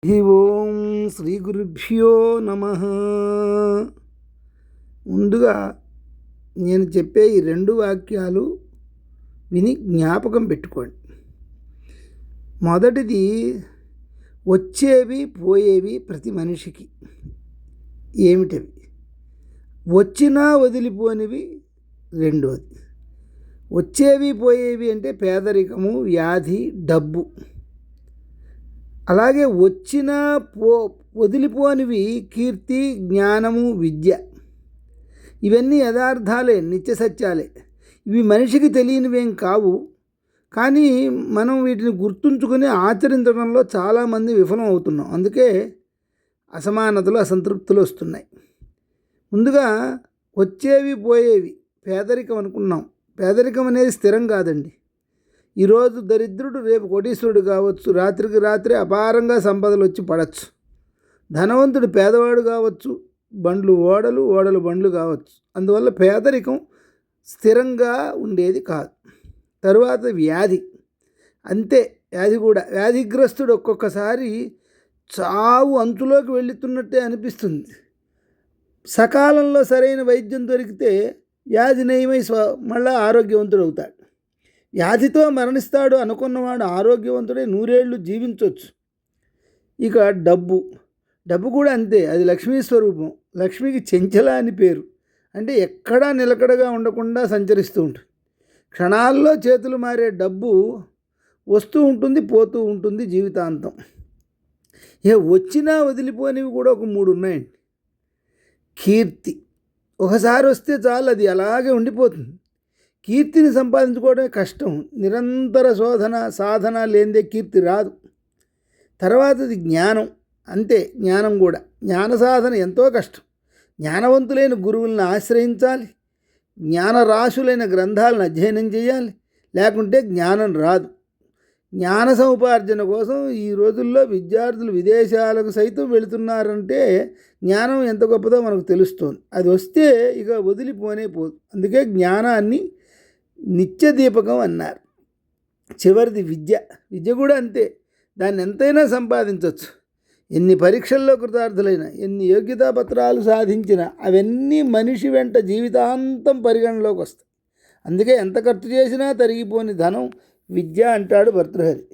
ఓం శ్రీ గురుభ్యో నమ. ముందుగా నేను చెప్పే ఈ 2 వాక్యాలు విని జ్ఞాపకం పెట్టుకోండి. మొదటిది, వచ్చేవి పోయేవి ప్రతి మనిషికి. ఏమిటవి? వచ్చినా వదిలిపోనివి రెండోది. వచ్చేవి పోయేవి అంటే పేదరికము, వ్యాధి, డబ్బు. అలాగే వచ్చినా వదిలిపోనివి కీర్తి, జ్ఞానము, విద్య. ఇవన్నీ యథార్థాలే, నిత్య సత్యాలే. ఇవి మనిషికి తెలియనివేం కావు. కానీ మనం వీటిని గుర్తుంచుకొని ఆచరించడంలో చాలామంది విఫలం అవుతున్నాం. అందుకే అసమానతలు, అసంతృప్తులు వస్తున్నాయి. ముందుగా వచ్చేవి పోయేవి. పేదరికం అనుకున్నాం. పేదరికం అనేది స్థిరం కాదండి. ఈరోజు దరిద్రుడు రేపు కోటీశ్వరుడు కావచ్చు. రాత్రికి రాత్రే అపారంగా సంపదలు వచ్చి పడవచ్చు. ధనవంతుడు పేదవాడు కావచ్చు. బండ్లు ఓడలు, ఓడలు బండ్లు కావచ్చు. అందువల్ల పేదరికం స్థిరంగా ఉండేది కాదు. తరువాత వ్యాధి. అంతే. వ్యాధి కూడా. వ్యాధిగ్రస్తుడు ఒక్కొక్కసారి చావు అంచులోకి వెళుతున్నట్టే అనిపిస్తుంది. సకాలంలో సరైన వైద్యం దొరికితే వ్యాధి నయమై మళ్ళా ఆరోగ్యవంతుడు అవుతాడు. వ్యాధితో మరణిస్తాడు అనుకున్నవాడు ఆరోగ్యవంతుడే 100 ఏళ్ళు జీవించవచ్చు. ఇక డబ్బు. డబ్బు కూడా అంతే. అది లక్ష్మీ స్వరూపం. లక్ష్మికి చెంచల అని పేరు. అంటే ఎక్కడా నిలకడగా ఉండకుండా సంచరిస్తూ ఉంటుంది. క్షణాల్లో చేతులు మారే డబ్బు వస్తూ ఉంటుంది, పోతూ ఉంటుంది జీవితాంతం. వచ్చినా వదిలిపోనివి కూడా ఒక 3 ఉన్నాయండి. కీర్తి. ఒకసారి వస్తే చాలు, అది అలాగే ఉండిపోతుంది. కీర్తిని సంపాదించుకోవడమే కష్టం. నిరంతర సాధన లేనిదే కీర్తి రాదు. తర్వాతది జ్ఞానం. అంతే. జ్ఞానం కూడా. జ్ఞాన సాధన ఎంతో కష్టం. జ్ఞానవంతులైన గురువులను ఆశ్రయించాలి. జ్ఞానరాశులైన గ్రంథాలను అధ్యయనం చేయాలి. లేకుంటే జ్ఞానం రాదు. జ్ఞాన సముపార్జన కోసం ఈ రోజుల్లో విద్యార్థులు విదేశాలకు సైతం వెళుతున్నారంటే జ్ఞానం ఎంత గొప్పదో మనకు తెలుస్తోంది. అది వస్తే ఇక వదిలిపోనే పోదు. అందుకే జ్ఞానాన్ని నిత్య దీపకం అన్నారు. చివరిది విద్య. విద్య కూడా అంతే. దాన్ని ఎంతైనా సంపాదించవచ్చు. ఎన్ని పరీక్షల్లో కృతార్థులైనా, ఎన్ని యోగ్యతా పత్రాలు సాధించినా అవన్నీ మనిషి వెంట జీవితాంతం పరిగణలోకి వస్తాయి. అందుకే ఎంత ఖర్చు చేసినా తరిగిపోని ధనం విద్య అంటాడు భర్తృహరి.